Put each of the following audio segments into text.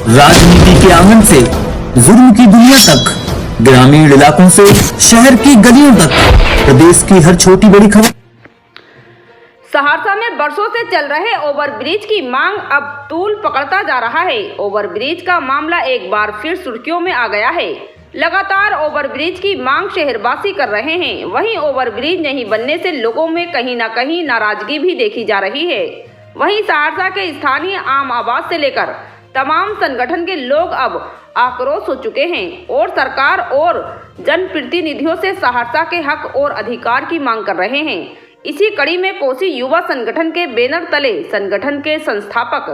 राजनीति के आंगन से जुल्म की दुनिया तक, ग्रामीण इलाकों से शहर की गलियों तक, प्रदेश की हर छोटी बड़ी खबर। सहरसा में बरसों से चल रहे ओवरब्रिज की मांग अब तूल पकड़ता जा रहा है। ओवरब्रिज का मामला एक बार फिर सुर्खियों में आ गया है। लगातार ओवरब्रिज की मांग शहरवासी कर रहे हैं। वहीं ओवरब्रिज नहीं बनने से लोगों में कहीं न कहीं नाराजगी भी देखी जा रही है। वहीं सहरसा के स्थानीय आम आवास से लेकर तमाम संगठन के लोग अब आक्रोश हो चुके हैं और सरकार और जनप्रतिनिधियों से सहरसा के हक और अधिकार की मांग कर रहे हैं। इसी कड़ी में कोसी युवा संगठन के बैनर तले संगठन के संस्थापक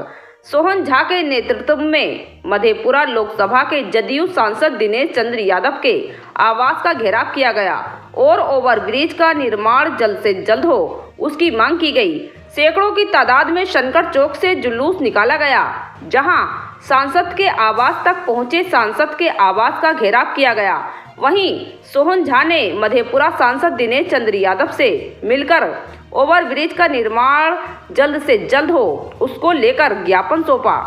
सोहन झा के नेतृत्व में मधेपुरा लोकसभा के जदयू सांसद दिनेश चंद्र यादव के आवास का घेराव किया गया और ओवरब्रिज का निर्माण जल्द से जल्द हो उसकी मांग की गई। सैकड़ों की तादाद में शंकर चौक से जुलूस निकाला गया, जहां सांसद के आवास तक पहुंचे सांसद के आवास का घेराव किया गया। वहीं सोहन झा ने मधेपुरा सांसद दिनेश चंद्र यादव से मिलकर ओवरब्रिज का निर्माण जल्द से जल्द हो उसको लेकर ज्ञापन सौंपा।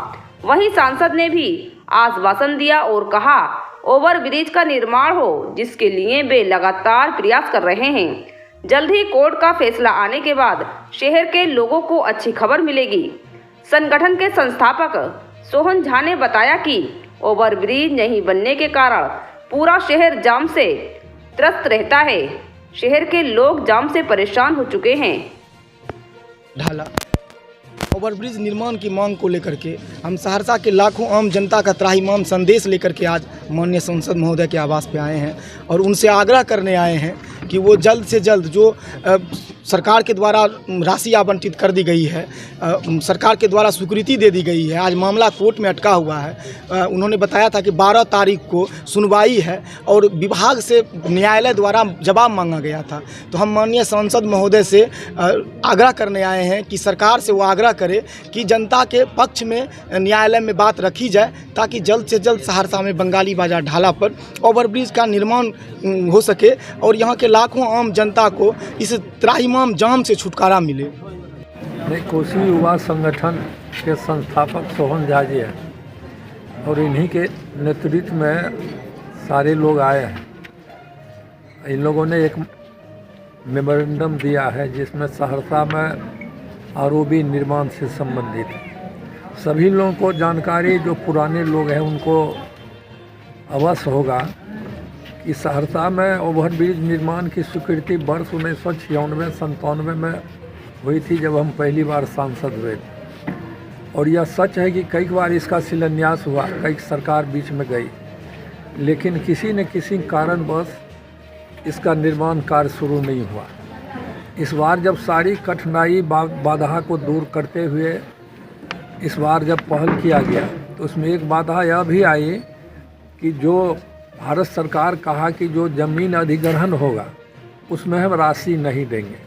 वहीं सांसद ने भी आश्वासन दिया और कहा ओवरब्रिज का निर्माण हो, जिसके लिए वे लगातार प्रयास कर रहे हैं। जल्द ही कोर्ट का फैसला आने के बाद शहर के लोगों को अच्छी खबर मिलेगी। संगठन के संस्थापक सोहन झा ने बताया कि ओवरब्रिज नहीं बनने के कारण पूरा शहर जाम से त्रस्त रहता है। शहर के लोग जाम से परेशान हो चुके हैं। ढाला ओवरब्रिज निर्माण की मांग को लेकर के हम सहरसा के लाखों आम जनता का त्राहिमाम संदेश लेकर के आज माननीय सांसद महोदय के आवास पे आए हैं और उनसे आग्रह करने आए हैं कि वो जल्द से जल्द जो सरकार के द्वारा राशि आवंटित कर दी गई है, सरकार के द्वारा स्वीकृति दे दी गई है, आज मामला कोर्ट में अटका हुआ है। उन्होंने बताया था कि 12 तारीख को सुनवाई है और विभाग से न्यायालय द्वारा जवाब मांगा गया था। तो हम माननीय सांसद महोदय से आग्रह करने आए हैं कि सरकार से वो आग्रह करे कि जनता के पक्ष में न्यायालय में बात रखी जाए, ताकि जल्द से जल्द सहरसा में बंगाली बाजार ढाला पर ओवरब्रिज का निर्माण हो सके और यहाँ के लाखों आम जनता को इस त्राहिमाम जाम से छुटकारा मिले। कोसी युवा संगठन के संस्थापक सोहन झा जी हैं और इन्हीं के नेतृत्व में सारे लोग आए हैं। इन लोगों ने एक मेमोरेंडम दिया है जिसमें सहरसा में आरओबी निर्माण से संबंधित सभी लोगों को जानकारी, जो पुराने लोग हैं उनको अवश्य होगा कि सहरसा में ओवरब्रिज निर्माण की स्वीकृति वर्ष 1996-97 में हुई थी, जब हम पहली बार सांसद हुए थे। और यह सच है कि कई बार इसका शिलान्यास हुआ, कई सरकार बीच में गई, लेकिन किसी न किसी कारणवश इसका निर्माण कार्य शुरू नहीं हुआ। इस बार जब सारी कठिनाई बाधा को दूर करते हुए इस बार जब पहल किया गया, तो उसमें एक बाधा यह भी आई कि जो भारत सरकार कहा कि जो ज़मीन अधिग्रहण होगा उसमें हम राशि नहीं देंगे।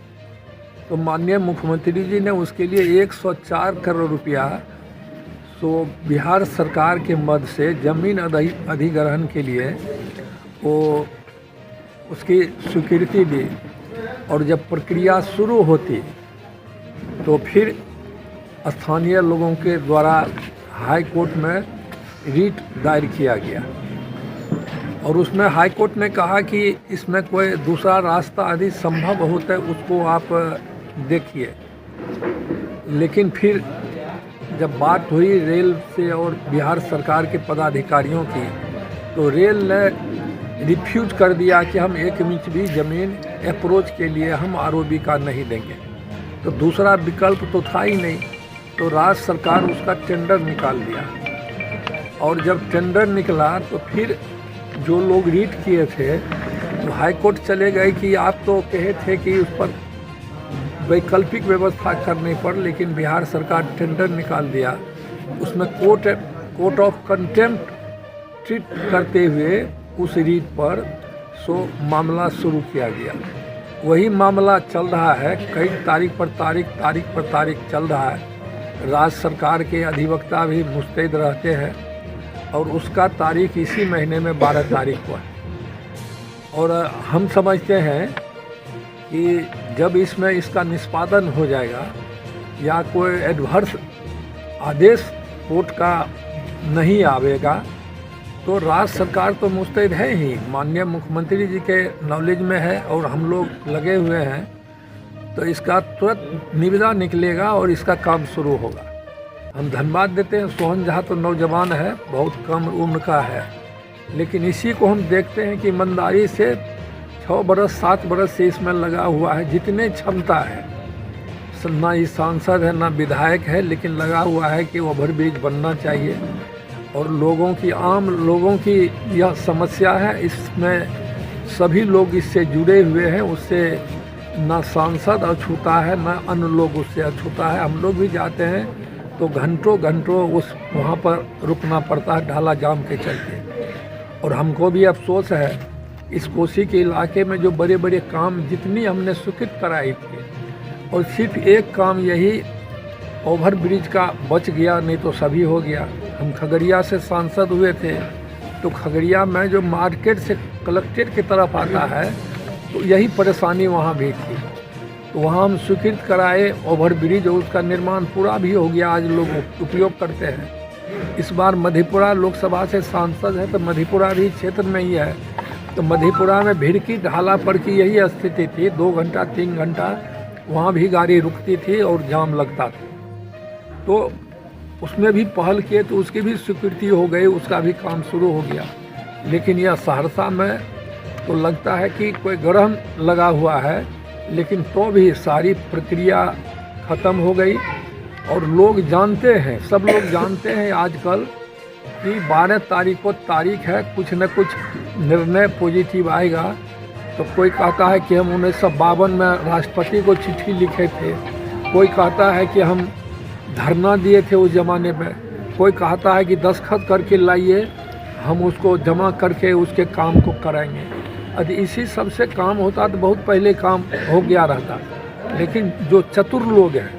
तो माननीय मुख्यमंत्री जी ने उसके लिए 104 करोड़ रुपया बिहार सरकार के मद से ज़मीन अधिग्रहण के लिए वो उसकी स्वीकृति दी। और जब प्रक्रिया शुरू होती तो फिर स्थानीय लोगों के द्वारा हाई कोर्ट में रीट दायर किया गया और उसमें हाई कोर्ट ने कहा कि इसमें कोई दूसरा रास्ता यदि संभव होता है उसको आप देखिए। लेकिन फिर जब बात हुई रेल से और बिहार सरकार के पदाधिकारियों की, तो रेल ने रिफ्यूज कर दिया कि हम 1 इंच भी ज़मीन अप्रोच के लिए हम आरओबी का नहीं देंगे। तो दूसरा विकल्प तो था ही नहीं, तो राज्य सरकार उसका टेंडर निकाल दिया। और जब टेंडर निकला तो फिर जो लोग रीट किए थे तो हाई कोर्ट चले गए कि आप तो कहे थे कि उस पर वैकल्पिक व्यवस्था करने पर, लेकिन बिहार सरकार टेंडर निकाल दिया। उसमें कोर्ट ऑफ कंटेम्प्ट ट्रीट करते हुए उस रीट पर मामला शुरू किया गया। वही मामला चल रहा है, कई तारीख पर तारीख चल रहा है। राज्य सरकार के अधिवक्ता भी मुस्तैद रहते हैं और उसका तारीख इसी महीने में 12 तारीख को है। और हम समझते हैं कि जब इसमें इसका निष्पादन हो जाएगा या कोई एडवर्स आदेश कोर्ट का नहीं आवेगा तो राज्य सरकार तो मुस्तैद है ही, माननीय मुख्यमंत्री जी के नॉलेज में है और हम लोग लगे हुए हैं, तो इसका तुरंत निविदा निकलेगा और इसका काम शुरू होगा। हम धन्यवाद देते हैं। सोहन झा तो नौजवान है, बहुत कम उम्र का है, लेकिन इसी को हम देखते हैं कि ईमानदारी से 6 बरस 7 बरस से इसमें लगा हुआ है, जितने क्षमता है। ना ही सांसद है ना विधायक है, लेकिन लगा हुआ है कि ओवरब्रिज बनना चाहिए और लोगों की, आम लोगों की यह समस्या है, इसमें सभी लोग इससे जुड़े हुए हैं। उससे ना सांसद अछूता है ना अन्य लोग उससे अछूता है। हम लोग भी जाते हैं तो घंटों घंटों उस वहाँ पर रुकना पड़ता है ढाला जाम के चलते। और हमको भी अफसोस है इस कोसी के इलाके में जो बड़े बड़े काम जितनी हमने स्वीकृत कराई थी, और सिर्फ एक काम यही ओवर ब्रिज का बच गया, नहीं तो सभी हो गया। हम खगड़िया से सांसद हुए थे, तो खगड़िया में जो मार्केट से कलेक्ट्रेट की तरफ आता है तो यही परेशानी वहाँ भी थी, तो वहाँ हम स्वीकृत कराए ओवर ब्रिज और उसका निर्माण पूरा भी हो गया, आज लोग उपयोग करते हैं। इस बार मधेपुरा लोकसभा से सांसद है, तो मधेपुरा भी क्षेत्र में ही है, तो मधेपुरा में भीड़ की ढाला पर की यही स्थिति थी। 2 घंटा 3 घंटा वहाँ भी गाड़ी रुकती थी और जाम लगता था, तो उसमें भी पहल किए तो उसकी भी स्वीकृति हो गई, उसका भी काम शुरू हो गया। लेकिन यह सहरसा में तो लगता है कि कोई ग्रहण लगा हुआ है, लेकिन तो भी सारी प्रक्रिया ख़त्म हो गई। और लोग जानते हैं, सब लोग जानते हैं आजकल कि 12 तारीख को तारीख है, कुछ न कुछ निर्णय पॉजिटिव आएगा। तो कोई कहता है कि हम 1952 में राष्ट्रपति को चिट्ठी लिखे थे, कोई कहता है कि हम धरना दिए थे उस ज़माने में, कोई कहता है कि दस्तखत करके लाइए, हम उसको जमा करके उसके काम को कराएंगे। यदि इसी सब से काम होता तो बहुत पहले काम हो गया रहता। लेकिन जो चतुर लोग हैं,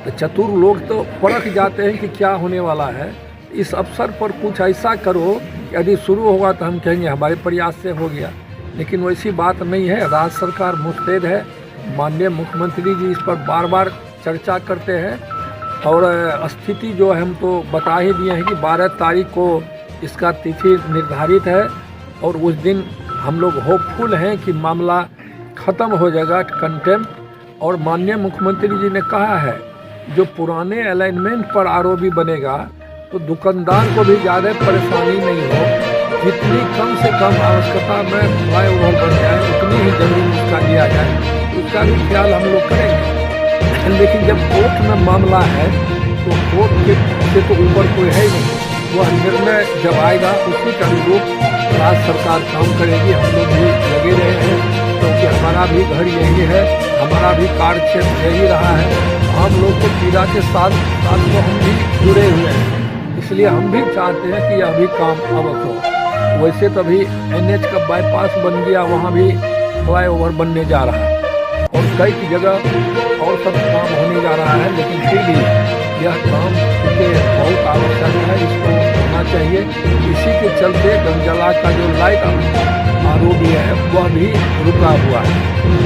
तो चतुर लोग तो परख जाते हैं कि क्या होने वाला है। इस अवसर पर कुछ ऐसा करो, यदि शुरू होगा तो हम कहेंगे हमारे प्रयास से हो गया, लेकिन वैसी बात नहीं है। राज्य सरकार मुस्तैद है, माननीय मुख्यमंत्री जी इस पर बार बार चर्चा करते हैं और स्थिति जो है हम तो बता ही दिए हैं कि 12 तारीख को इसका तिथि निर्धारित है और उस दिन हम लोग होपफुल हैं कि मामला ख़त्म हो जाएगा कंटेम्प्ट। और माननीय मुख्यमंत्री जी ने कहा है जो पुराने अलाइनमेंट पर आरोपी बनेगा तो दुकानदार को भी ज़्यादा परेशानी नहीं हो, जितनी कम से कम आवश्यकता में फ्लाईओवर बन जाए उतनी ही ज़मीन उसका लिया जाए, उसका भी ख्याल हम लोग करेंगे। लेकिन जब कोर्ट में मामला है तो कोर्ट के से तो ऊपर कोई है ही नहीं, वह निर्णय जब आएगा उसी के अनुरूप राज्य सरकार काम करेगी। हम लोग भी लगे रहे हैं क्योंकि हमारा भी घर यही है, हमारा भी कार्य क्षेत्र यही रहा है। हम लोग को पीड़ा के साथ तो हम भी जुड़े हुए हैं, इसलिए हम भी चाहते हैं कि यह भी काम अवश्य हो। वैसे तो अभी NH का बाईपास बन गया, वहाँ भी फ्लाईओवर बनने जा रहा है और कई जगह और सब काम होने जा रहा है, लेकिन फिर भी यह काम क्योंकि बहुत आवश्यक है, इसको होना चाहिए। इसी के चलते गंजला का जो लाइट आरोपी है वह भी रुका हुआ है।